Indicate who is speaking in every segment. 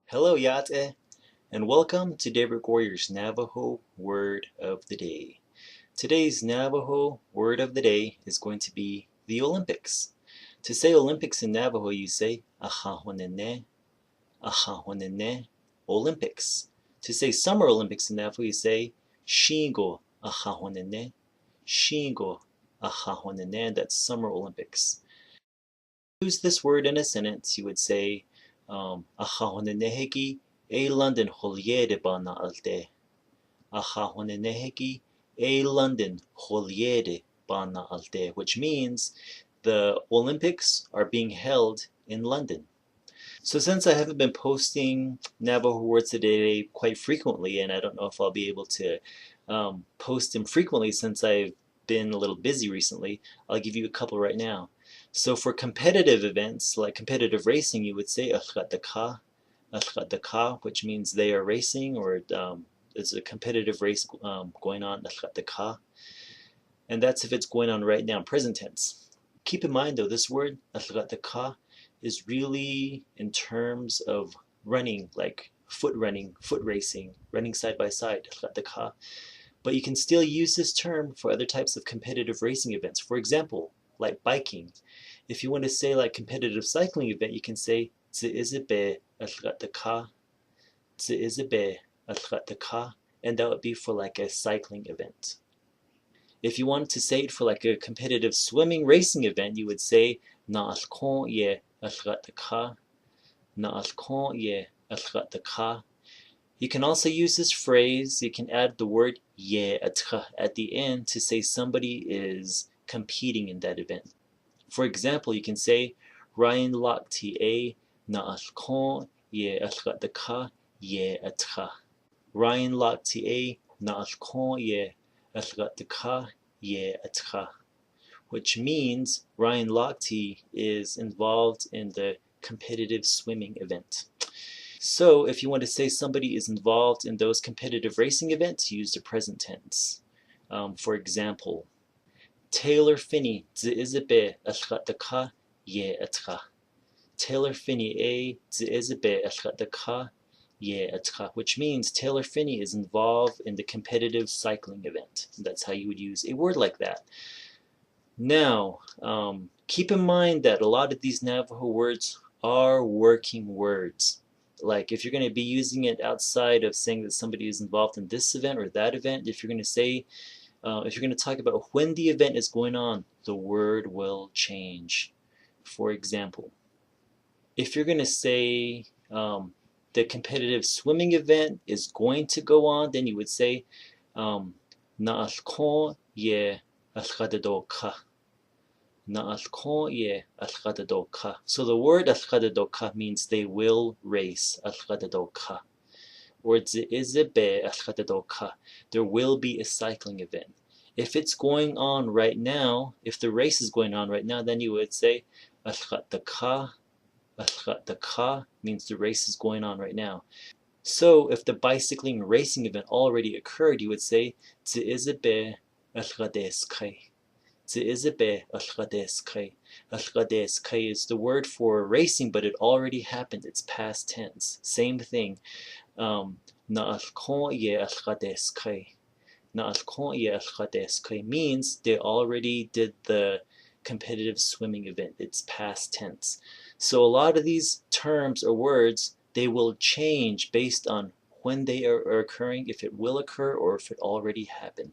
Speaker 1: Hello, Yate, and welcome to Daybreak Warriors Navajo Word of the Day. Today's Navajo Word of the Day is going to be the Olympics. To say Olympics in Navajo, you say Honinééh, Honinééh, Olympics. To say Summer Olympics in Navajo, you say Shingo Honinééh, Shingo Honinééh. That's Summer Olympics. Use this word in a sentence, you would say Honinééhígíí London hoolyéedi bana alte. Honinééhígíí London hoolyéedi bana alte, which means the Olympics are being held in London. So since I haven't been posting Navajo Words today quite frequently, and I don't know if I'll be able to post them frequently since I've been a little busy recently, I'll give you a couple right now. So for competitive events, like competitive racing, you would say Alha'dikááh, Alha'dikááh, which means they are racing, or there's a competitive race going on, Alha'dikááh. And that's if it's going on right now, present tense. Keep in mind though, this word, Alha'dikááh, is really in terms of running, like foot running, foot racing, running side by side, Alha'dikááh. But you can still use this term for other types of competitive racing events. For example, like biking. If you want to say like competitive cycling event, you can say Dzi'izí Alha'dikááh, Dzi'izí Alha'dikááh, and that would be for like a cycling event. If you wanted to say it for like a competitive swimming racing event, you would say Na'alha'dikááh, Alha'dikááh, Na'alha'dikááh, Alha'dikááh. You can also use this phrase, you can add the word Athadeeskai at the end to say somebody is competing in that event. For example, you can say Ałha'dikááh Na'alha'dikááh Alha'dikááh Athadeeskai. Ałha'dikááh Na'alha'dikááh Alha'dikááh Athadeeskai, which means Ałha'dikááh is involved in the competitive swimming event. So if you want to say somebody is involved in those competitive racing events, use the present tense. For example, Taylor Finney Dzi'izí Alha'dikááh Athadeeskai. Taylor Finney Dzi'izí Alha'dikááh Athadeeskai, which means Taylor Finney is involved in the competitive cycling event. That's how you would use a word like that. Now, keep in mind that a lot of these Navajo words are working words. Like if you're going to be using it outside of saying that somebody is involved in this event or that event, if you're going to say, if you're going to talk about when the event is going on, the word will change. For example, if you're going to say the competitive swimming event is going to go on, then you would say Na'alha'dikááh Athadeeskai. Na'alha'dikááh Athadeeskai. So the word Athadedookah means they will race, Athadedookah. Or Dzi'izí Athadedookah, there will be a cycling event. If it's going on right now, if the race is going on right now, then you would say Alha'dikááh, Alha'dikááh means the race is going on right now. So if the bicycling racing event already occurred, you would say Dzi'izí Athadeeskai. Dzi'izi Alha'dikááh. Alha'dikááh is the word for racing, but it already happened. It's past tense. Same thing. Na'alha'dikááh Alha'dikááh. Na'alha'dikááh Alha'dikááh means they already did the competitive swimming event. It's past tense. So a lot of these terms or words, they will change based on when they are occurring, if it will occur, or if it already happened.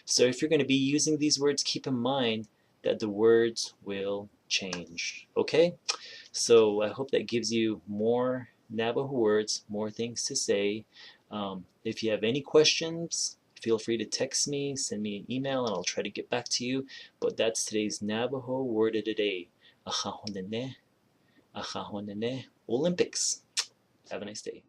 Speaker 1: So if you're going to be using these words, keep in mind that the words will change. Okay? So I hope that gives you more Navajo words, more things to say. If you have any questions, feel free to text me, send me an email, and I'll try to get back to you. But that's today's Navajo Word of the Day. Ahạa Honinééh, Ahạa Honinééh, Olympics. Have a nice day.